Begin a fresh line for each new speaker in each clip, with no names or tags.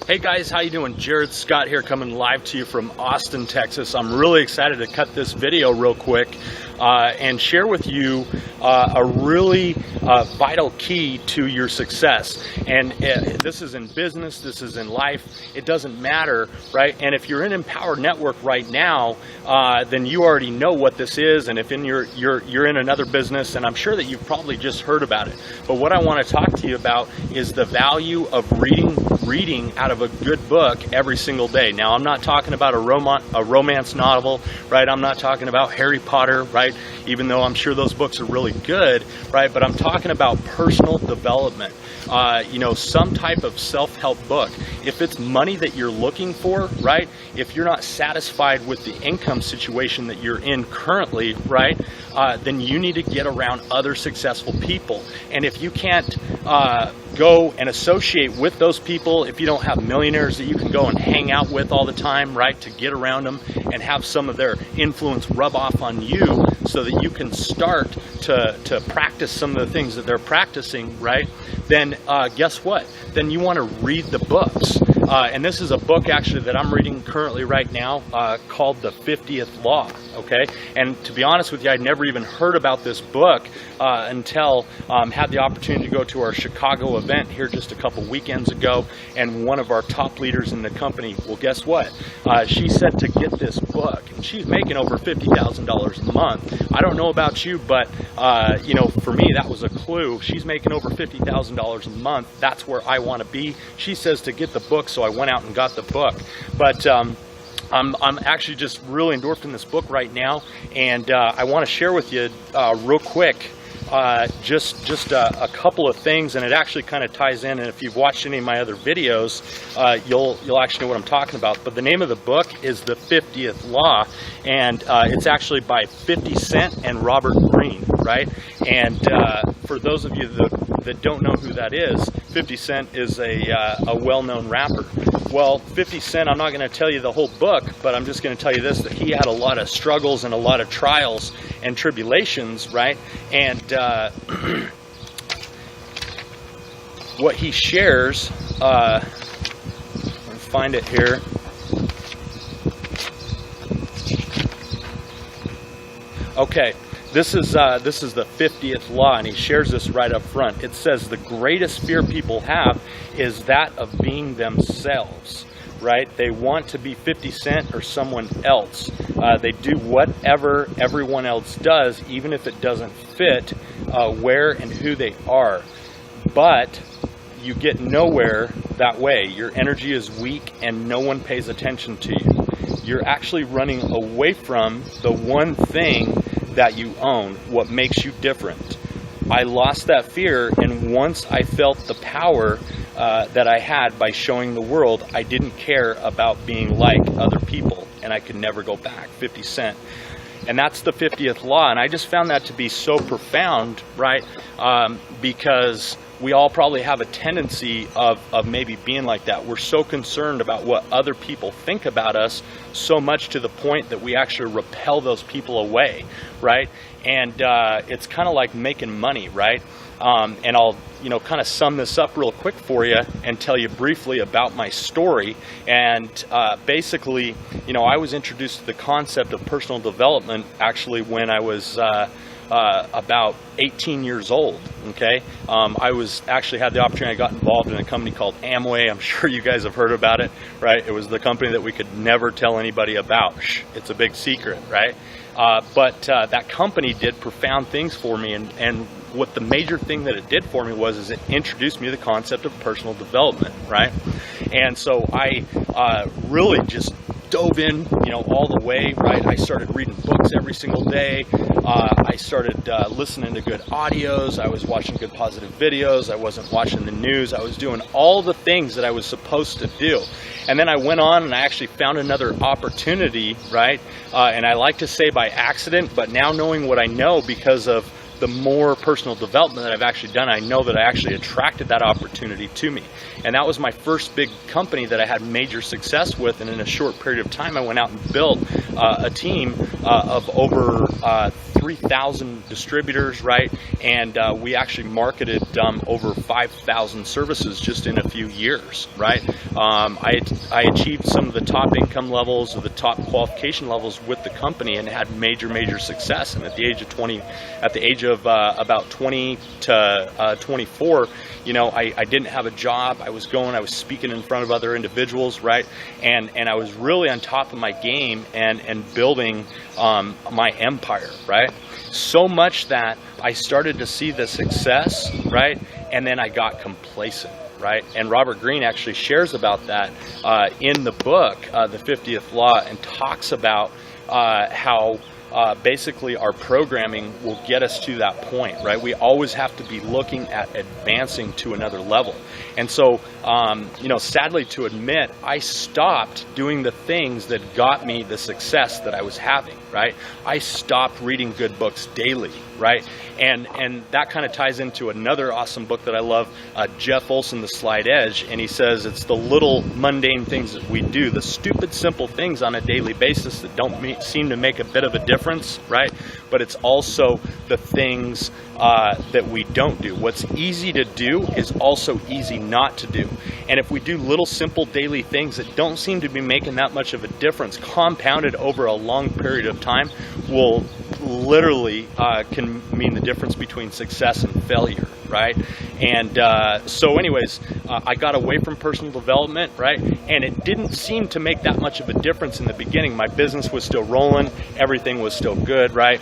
Hey guys, how you doing? Jared Scott here, coming live to you from Austin, Texas. I'm really excited to cut this video real quick and share with you a really vital key to your success. And this is in business, this is in life, it doesn't matter, right? And if you're in Empowered Network right now, then you already know what this is. And if you're in another business, and I'm sure that you've probably just heard about it. But what I want to talk to you about is the value of reading out of a good book every single day. Now, I'm not talking about a romance novel, right? I'm not talking about Harry Potter, right? Even though I'm sure those books are really good, right? But I'm talking about personal development. Some type of self-help book. If it's money that you're looking for, right? If you're not satisfied with the income situation that you're in currently, right? Then you need to get around other successful people. And if you can't go and associate with those people, if you don't have millionaires that you can go and hang out with all the time, right, to get around them and have some of their influence rub off on you so that you can start to practice some of the things that they're practicing, right, then guess what? Then you want to read the books. And this is a book actually that I'm reading currently right now called The 50th Law, okay? And to be honest with you, I'd never even heard about this book until had the opportunity to go to our Chicago event here just a couple weekends ago, and one of our top leaders in the company, well, guess what? She said to get this book, and she's making over $50,000 a month. I don't know about you, but for me, that was a clue. She's making over $50,000 a month. That's where I want to be. She says to get the book, so I went out and got the book. But I'm actually just really endorsing this book right now, and I want to share with you real quick just a couple of things, and it actually kind of ties in. And if you've watched any of my other videos, you'll actually know what I'm talking about. But the name of the book is The 50th Law, and it's actually by 50 Cent and Robert Greene, right? And for those of you that don't know who that is, 50 Cent is a well-known rapper. Well, 50 Cent, I'm not going to tell you the whole book, but I'm just going to tell you this, that he had a lot of struggles and a lot of trials and tribulations, right? And what he shares, let me find it here. Okay. This is the 50th law, and he shares this right up front. It says the greatest fear people have is that of being themselves, right? They want to be 50 Cent or someone else. They do whatever everyone else does, even if it doesn't fit where and who they are. But you get nowhere that way. Your energy is weak and no one pays attention to you. You're actually running away from the one thing that you own, what makes you different. I lost that fear, and once I felt the power that I had by showing the world, I didn't care about being like other people, and I could never go back. 50 Cent. And that's the 50th law, and I just found that to be so profound, right? Because we all probably have a tendency of maybe being like that. We're so concerned about what other people think about us, so much to the point that we actually repel those people away, right? And it's kind of like making money, right? And I'll kind of sum this up real quick for you and tell you briefly about my story. And basically, I was introduced to the concept of personal development actually when I was about 18 years old, okay? I had the opportunity, I got involved in a company called Amway. I'm sure you guys have heard about it, right? It was the company that we could never tell anybody about. Shh, it's a big secret, right? But that company did profound things for me, and what the major thing that it did for me is it introduced me to the concept of personal development, right? And so I really just dove in, all the way, right? I started reading books every single day. I started listening to good audios. I was watching good positive videos. I wasn't watching the news. I was doing all the things that I was supposed to do. And then I went on and I actually found another opportunity, right? And I like to say by accident, but now knowing what I know because of the more personal development that I've actually done, I know that I actually attracted that opportunity to me. And that was my first big company that I had major success with, and in a short period of time I went out and built a team of over 3,000 distributors, right? And we actually marketed over 5,000 services just in a few years, right? I achieved some of the top income levels or the top qualification levels with the company and had major success. And at the age of about 20 to 24, you know, I didn't have a job. I was speaking in front of other individuals, right? And I was really on top of my game and building my empire, right? So much that I started to see the success, right? And then I got complacent, right? And Robert Greene actually shares about that in the book, The 50th Law, and talks about how basically our programming will get us to that point, right? We always have to be looking at advancing to another level. And so, you know, sadly to admit, I stopped doing the things that got me the success that I was having, right? I stopped reading good books daily, right? And that kind of ties into another awesome book that I love, Jeff Olson, The Slight Edge, and he says it's the little mundane things that we do, the stupid simple things on a daily basis that don't seem to make a bit of a difference, right? But it's also the things that we don't do. What's easy to do is also easy not to do. And if we do little simple daily things that don't seem to be making that much of a difference, compounded over a long period of time, will literally can mean the difference between success and failure, right? And so anyways, I got away from personal development, right? And it didn't seem to make that much of a difference in the beginning. My business was still rolling, everything was still good, right?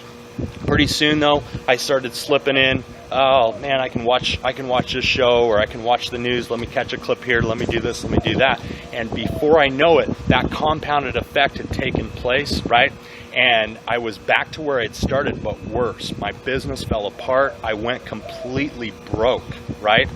Pretty soon though, I started slipping in, oh man, I can watch this show, or I can watch the news, let me catch a clip here, let me do this, let me do that. And before I know it, that compounded effect had taken place, right? And I was back to where I'd started, but worse. My business fell apart. I went completely broke, right?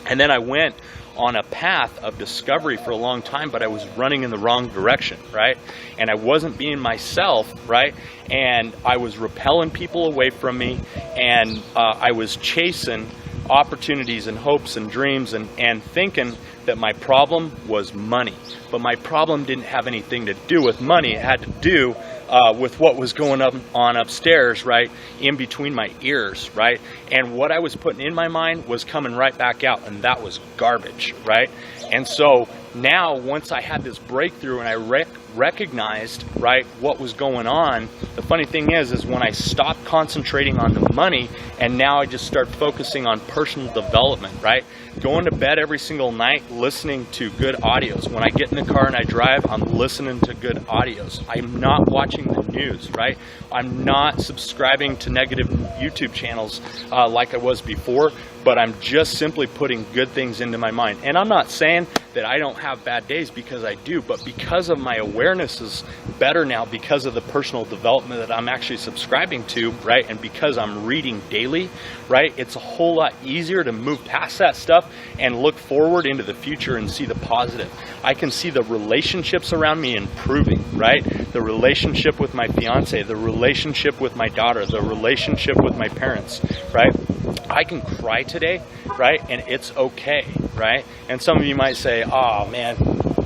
And then I went on a path of discovery for a long time, but I was running in the wrong direction, right? And I wasn't being myself, right? And I was repelling people away from me, and I was chasing opportunities and hopes and dreams and thinking that my problem was money. But my problem didn't have anything to do with money. It had to do with what was going on upstairs, right, in between my ears, right? And what I was putting in my mind was coming right back out, and that was garbage, right? And so now, once I had this breakthrough and I recognized, right, what was going on, the funny thing is when I stopped concentrating on the money, and now I just start focusing on personal development, right? Going to bed every single night listening to good audios. When I get in the car and I drive, I'm listening to good audios. I'm not watching the news, right? I'm not subscribing to negative YouTube channels like I was before, but I'm just simply putting good things into my mind. And I'm not saying that I don't have bad days, because I do, but because of my awareness is better now, because of the personal development that I'm actually subscribing to, right, and because I'm reading daily, right, it's a whole lot easier to move past that stuff and look forward into the future and see the positive. I can see the relationships around me improving, right? The relationship with my fiance, the relationship with my daughter, the relationship with my parents, right? I can cry today, right, and it's okay, right? And some of you might say, oh man,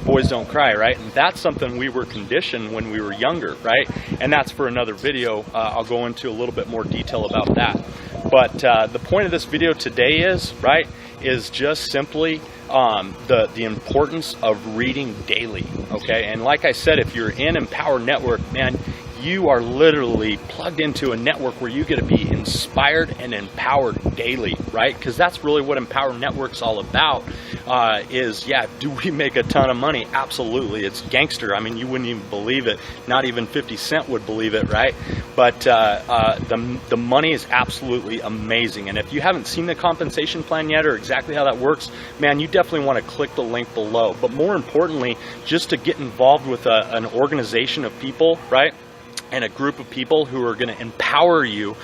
boys don't cry, right? And that's something we were conditioned when we were younger, right? And that's for another video. I'll go into a little bit more detail about that. But the point of this video today is, right, is just simply the importance of reading daily, okay? And like I said, if you're in Empower Network, man, you are literally plugged into a network where you get to be inspired and empowered daily, right? Because that's really what Empower Network's all about. Do we make a ton of money? Absolutely. It's gangster. I mean, you wouldn't even believe it. Not even 50 Cent would believe it, right? But the money is absolutely amazing. And if you haven't seen the compensation plan yet, or exactly how that works, man, you definitely want to click the link below. But more importantly, just to get involved with an organization of people, right, and a group of people who are going to empower you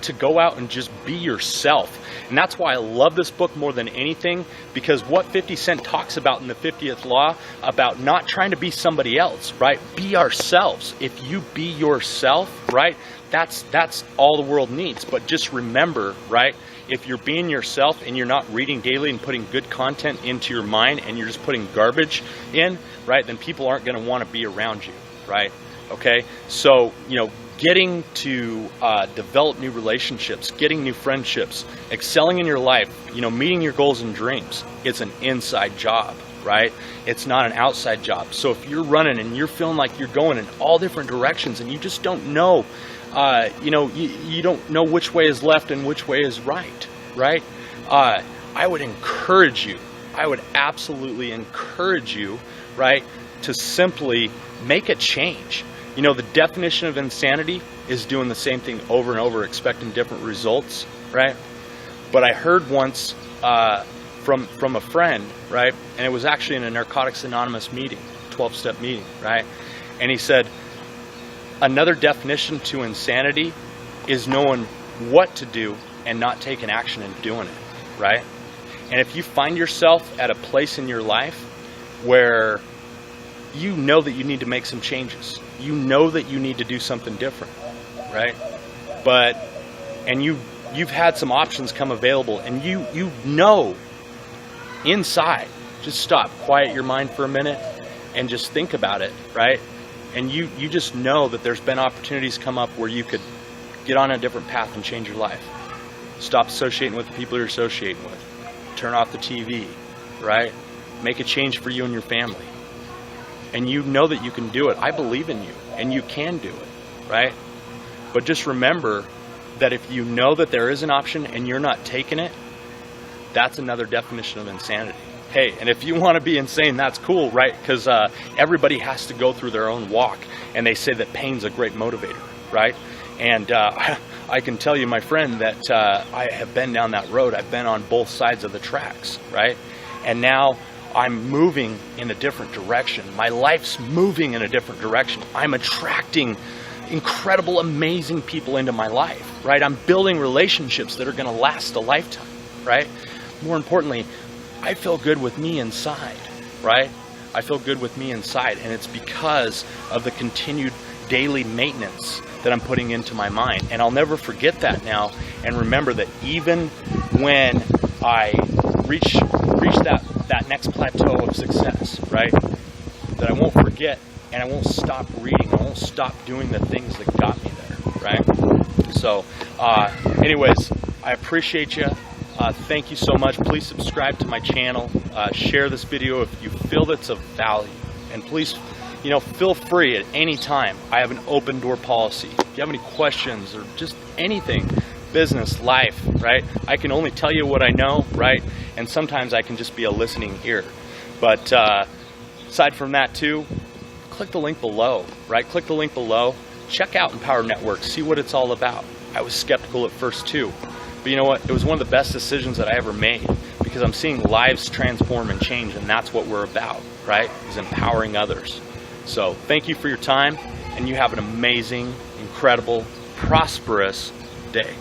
to go out and just be yourself. And that's why I love this book more than anything, because what 50 Cent talks about in the 50th Law, about not trying to be somebody else, right? Be ourselves. If you be yourself, right, that's all the world needs. But just remember, right, if you're being yourself and you're not reading daily and putting good content into your mind, and you're just putting garbage in, right, then people aren't going to want to be around you, right? Okay, so getting to develop new relationships, getting new friendships, excelling in your life, meeting your goals and dreams, it's an inside job, right? It's not an outside job. So if you're running and you're feeling like you're going in all different directions and you just don't know, you don't know which way is left and which way is right, right? I would encourage you, I would absolutely encourage you, right, to simply make a change. The definition of insanity is doing the same thing over and over, expecting different results, right? But I heard once from a friend, right, and it was actually in a Narcotics Anonymous meeting, 12-step meeting, right? And he said, another definition to insanity is knowing what to do and not taking action and doing it, right? And if you find yourself at a place in your life where you know that you need to make some changes, you know that you need to do something different, right? And you've had some options come available, and you know inside, just stop, quiet your mind for a minute and just think about it, right? And you just know that there's been opportunities come up where you could get on a different path and change your life. Stop associating with the people you're associating with. Turn off the TV, right? Make a change for you and your family. And you know that you can do it. I believe in you, and you can do it, right? But just remember that if you know that there is an option and you're not taking it, that's another definition of insanity. Hey, and if you want to be insane, that's cool, right? Because everybody has to go through their own walk, and they say that pain's a great motivator, right? And I can tell you, my friend, that I have been down that road. I've been on both sides of the tracks, right? And now I'm moving in a different direction. My life's moving in a different direction. I'm attracting incredible, amazing people into my life, right? I'm building relationships that are going to last a lifetime, right? More importantly, I feel good with me inside, right? I feel good with me inside, and it's because of the continued daily maintenance that I'm putting into my mind. And I'll never forget that now, and remember that even when I reach that next plateau of success, right, that I won't forget, and I won't stop reading, I won't stop doing the things that got me there, right? So anyways, I appreciate you. Thank you so much. Please subscribe to my channel, share this video if you feel that's of value, and please feel free at any time. I have an open door policy. If you have any questions or just anything, business, life, right? I can only tell you what I know, right? And sometimes I can just be a listening ear. But aside from that too, click the link below, right? Click the link below. Check out Empower Network. See what it's all about. I was skeptical at first too. But you know what? It was one of the best decisions that I ever made, because I'm seeing lives transform and change, and that's what we're about, right? Is empowering others. So thank you for your time, and you have an amazing, incredible, prosperous day.